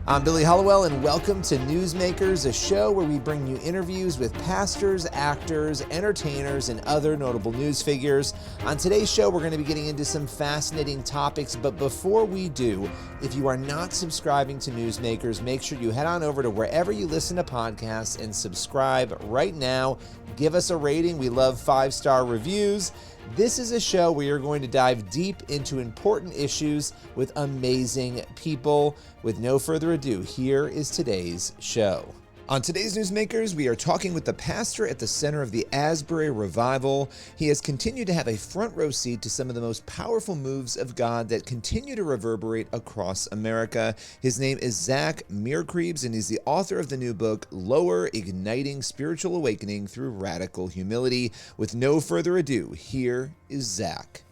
I'm Billy Hollowell, and welcome to Newsmakers, a show where we bring you interviews with pastors, actors, entertainers, and other notable news figures. On today's show, we're going to be getting into some fascinating topics, but before we do, if you are not subscribing to Newsmakers, make sure you head on over to wherever you listen to podcasts and subscribe right now. Give us a rating. We love 5-star reviews. This is a show where you're going to dive deep into important issues with amazing people. With no further ado, here is today's show. On today's Newsmakers, we are talking with the pastor at the center of the Asbury Revival. He has continued to have a front row seat to some of the most powerful moves of God that continue to reverberate across America. His name is Zach Meerkreebs, and he's the author of the new book, Lower: Igniting Spiritual Awakening Through Radical Humility. With no further ado, here is Zach.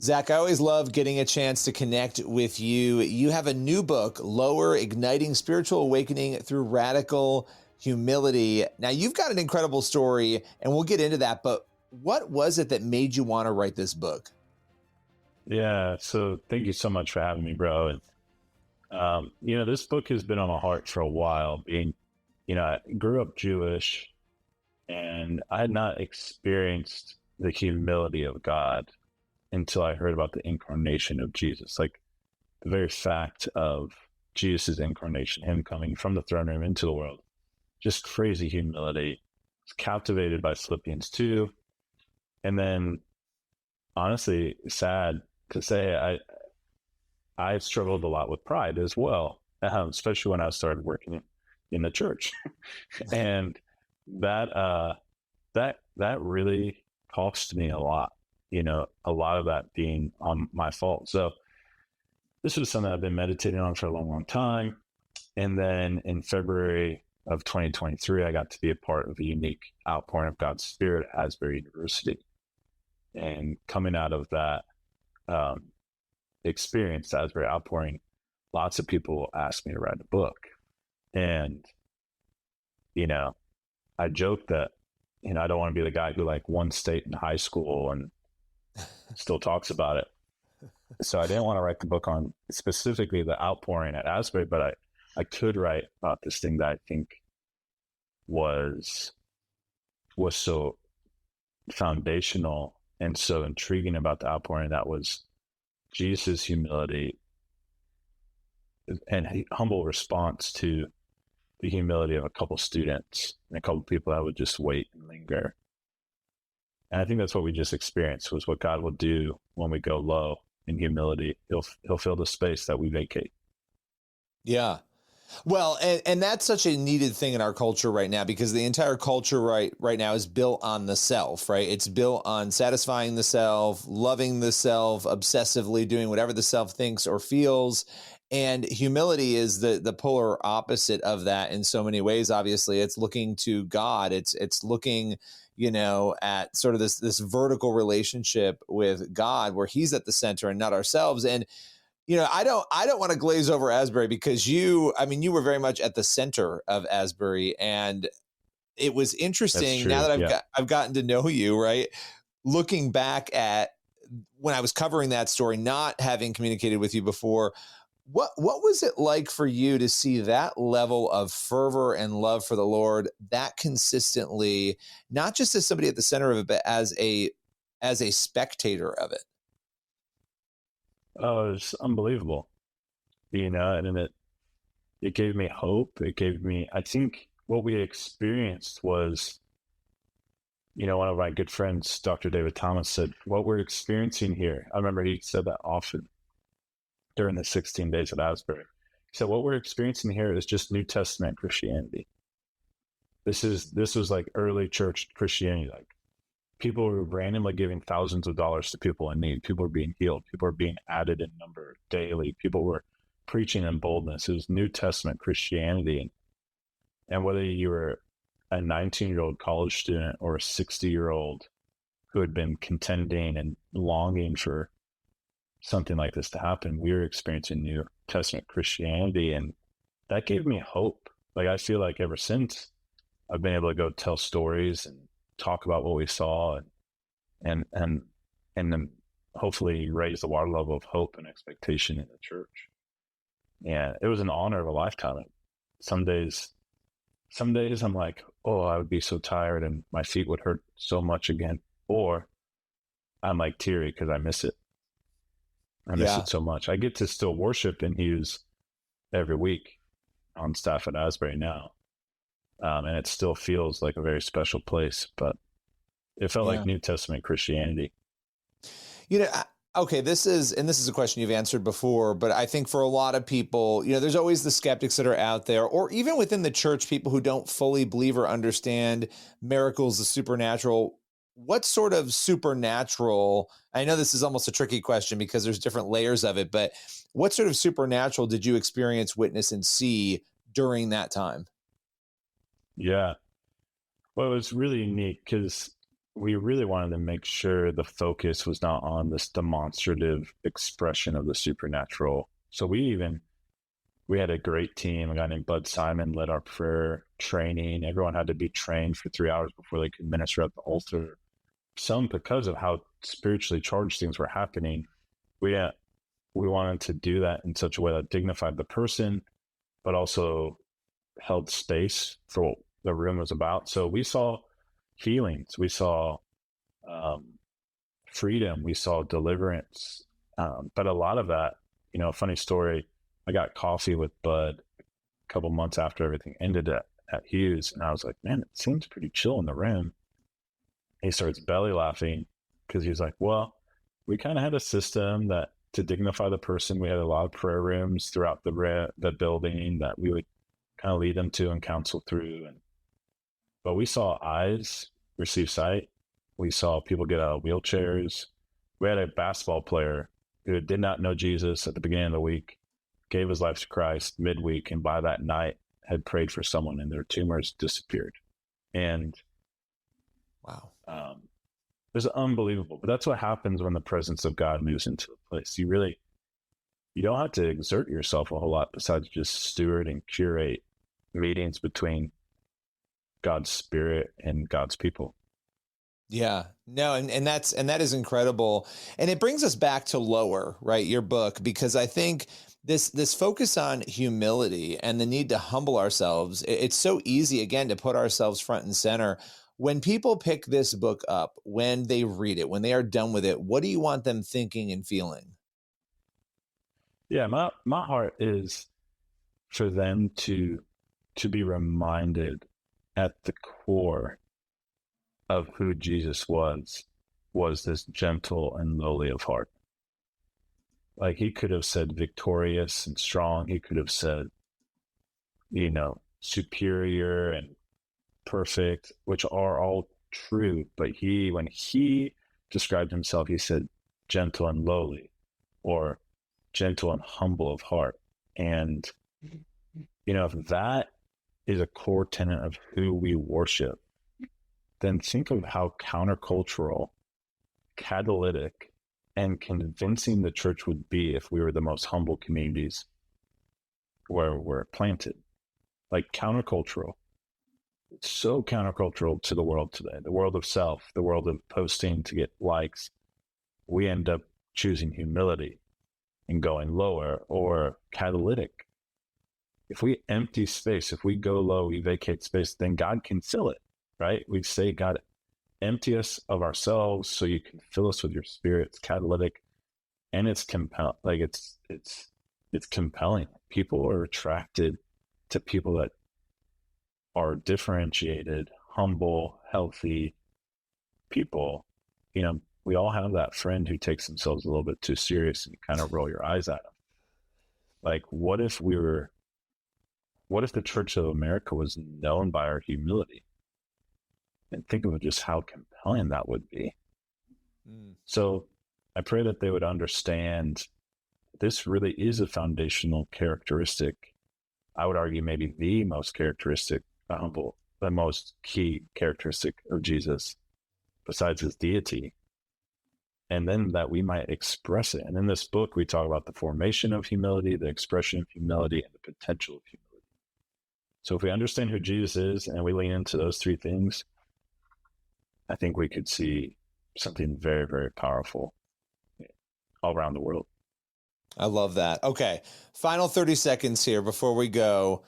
Zach, I always love getting a chance to connect with you. You have a new book, Lower: Igniting Spiritual Awakening Through Radical Humility. Now, you've got an incredible story, and we'll get into that, but what was it that made you want to write this book? Yeah, so thank you so much for having me, bro. And, this book has been on my heart for a while. I grew up Jewish, and I had not experienced the humility of God until I heard about the incarnation of Jesus. Like the very fact of Jesus' incarnation, him coming from the throne room into the world, just crazy humility. I was captivated by Philippians 2. And then honestly, sad to say, I struggled a lot with pride as well, especially when I started working in the church. And that really cost me a lot. A lot of that being on my fault. So this was something I've been meditating on for a long, long time. And then in February of 2023, I got to be a part of a unique outpouring of God's Spirit at Asbury University. And coming out of that experience, Asbury outpouring, lots of people asked me to write a book. And, I joke that, I don't want to be the guy who won state in high school and still talks about it. So I didn't want to write the book on specifically the outpouring at Asbury, but I could write about this thing that I think was so foundational and so intriguing about the outpouring. That was Jesus' humility and humble response to the humility of a couple students and a couple people that would just wait and linger. And I think that's what we just experienced, was what God will do when we go low in humility. He'll fill the space that we vacate. Yeah. Well, and that's such a needed thing in our culture right now, because the entire culture right now is built on the self, right? It's built on satisfying the self, loving the self, obsessively doing whatever the self thinks or feels. And humility is the polar opposite of that in so many ways. Obviously, it's looking to God. It's looking, at sort of this vertical relationship with God, where he's at the center and not ourselves. And, I don't want to glaze over Asbury, because you were very much at the center of Asbury, and it was interesting now that I've gotten to know you, right? Looking back at when I was covering that story, not having communicated with you before, what was it like for you to see that level of fervor and love for the Lord that consistently, not just as somebody at the center of it, but as a spectator of it? Oh, it's unbelievable. And it gave me hope. I think what we experienced was, one of my good friends, Dr. David Thomas, said, what we're experiencing here. I remember he said that often during the 16 days at Asbury. So what we're experiencing here is just New Testament Christianity. This was like early church Christianity. Like people were randomly giving thousands of dollars to people in need. People were being healed. People were being added in number daily. People were preaching in boldness. It was New Testament Christianity. And whether you were a 19-year-old college student or a 60-year-old who had been contending and longing for something like this to happen, we were experiencing New Testament Christianity, and that gave me hope. I feel like ever since, I've been able to go tell stories and talk about what we saw, and then hopefully raise the water level of hope and expectation in the church. And it was an honor of a lifetime. Some days I'm like, oh, I would be so tired and my feet would hurt so much again. Or I'm like teary because I miss it. I miss Yeah. it so much. I get to still worship in Hughes every week on staff at Asbury now. And it still feels like a very special place, but it felt Yeah. like New Testament Christianity. You know, okay, this is a question you've answered before, but I think for a lot of people, you know, there's always the skeptics that are out there, or even within the church, people who don't fully believe or understand miracles, the supernatural. What sort of supernatural? I know this is almost a tricky question because there's different layers of it, but what sort of supernatural did you experience, witness, and see during that time? Yeah. Well, it was really neat because we really wanted to make sure the focus was not on this demonstrative expression of the supernatural. So we had a great team. A guy named Bud Simon led our prayer training. Everyone had to be trained for 3 hours before they could minister at the altar. Some because of how spiritually charged things were happening. We wanted to do that in such a way that dignified the person, but also held space for what the room was about. So we saw healings, we saw freedom, we saw deliverance. But a lot of that, funny story, I got coffee with Bud a couple months after everything ended at Hughes. And I was like, man, it seems pretty chill in the room. He starts belly laughing because he's like, well, we kind of had a system that to dignify the person, we had a lot of prayer rooms throughout the building that we would kind of lead them to and counsel through. But we saw eyes receive sight. We saw people get out of wheelchairs. We had a basketball player who did not know Jesus at the beginning of the week, gave his life to Christ midweek, and by that night had prayed for someone and their tumors disappeared. And Wow. it was unbelievable. But that's what happens when the presence of God moves into a place. You don't have to exert yourself a whole lot besides just steward and curate meetings between God's spirit and God's people. Yeah, no, and that is incredible. And it brings us back to Lower, right? Your book, because I think this focus on humility and the need to humble ourselves, it's so easy again to put ourselves front and center. When people pick this book up, when they read it, when they are done with it, what do you want them thinking and feeling? Yeah, my heart is for them to be reminded at the core of who Jesus was this gentle and lowly of heart. Like he could have said victorious and strong. He could have said, superior and perfect, which are all true. But when he described himself, he said gentle and lowly, or gentle and humble of heart. And, if that is a core tenet of who we worship, then think of how countercultural, catalytic, and convincing the church would be if we were the most humble communities where we're planted. Like countercultural. It's so countercultural to the world today, the world of self, the world of posting to get likes. We end up choosing humility and going lower, or catalytic. If we empty space, if we go low, we vacate space, then God can fill it, right? We say, God, empty us of ourselves so you can fill us with your spirit. It's catalytic, and it's compelling. Like it's compelling. People are attracted to people that are differentiated, humble, healthy people. We all have that friend who takes themselves a little bit too serious and you kind of roll your eyes at them. Like, what if the Church of America was known by our humility? And think of just how compelling that would be. So I pray that they would understand this really is a foundational characteristic. I would argue maybe the most the most key characteristic of Jesus besides his deity. And then that we might express it. And in this book, we talk about the formation of humility, the expression of humility, and the potential of humility. So if we understand who Jesus is and we lean into those three things, I think we could see something very, very powerful all around the world. I love that. Okay. Final 30 seconds here before we go.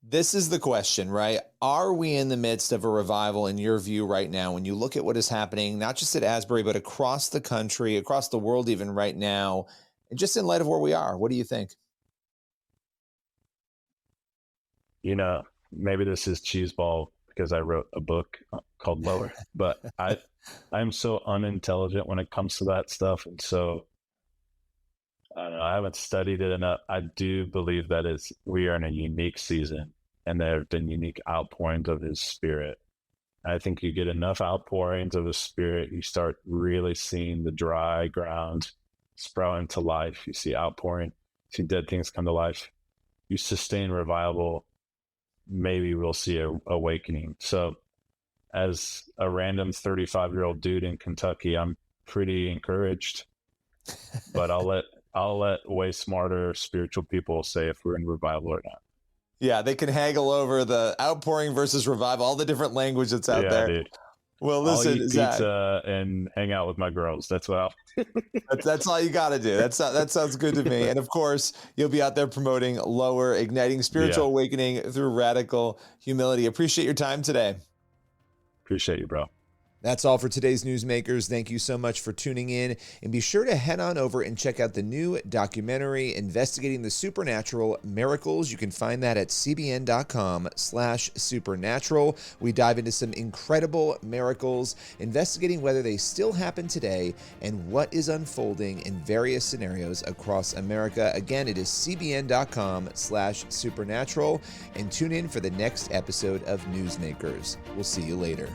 This is the question, right? Are we in the midst of a revival in your view right now? When you look at what is happening, not just at Asbury, but across the country, across the world, even right now, and just in light of where we are, what do you think? You know, maybe this is cheeseball because I wrote a book called Lower, but I'm so unintelligent when it comes to that stuff. And so I don't know, I haven't studied it enough. I do believe that we are in a unique season and there have been unique outpourings of his spirit. I think you get enough outpourings of the spirit, you start really seeing the dry ground sprout into life. You see outpouring, see dead things come to life. You sustain revival, maybe we'll see a awakening. So as a random 35-year-old dude in Kentucky, I'm pretty encouraged, but I'll let way smarter spiritual people say if we're in revival or not. Yeah, they can haggle over the outpouring versus revival, all the different language that's out there. Dude. Well, listen, I'll eat Zach, pizza and hang out with my girls. That's what that's all you got to do. That sounds good to me. And of course, you'll be out there promoting Lower, igniting spiritual awakening through radical humility. Appreciate your time today. Appreciate you, bro. That's all for today's Newsmakers. Thank you so much for tuning in. And be sure to head on over and check out the new documentary investigating the supernatural miracles. You can find that at cbn.com/supernatural. We dive into some incredible miracles, investigating whether they still happen today and what is unfolding in various scenarios across America. Again, it is cbn.com/supernatural. And tune in for the next episode of Newsmakers. We'll see you later.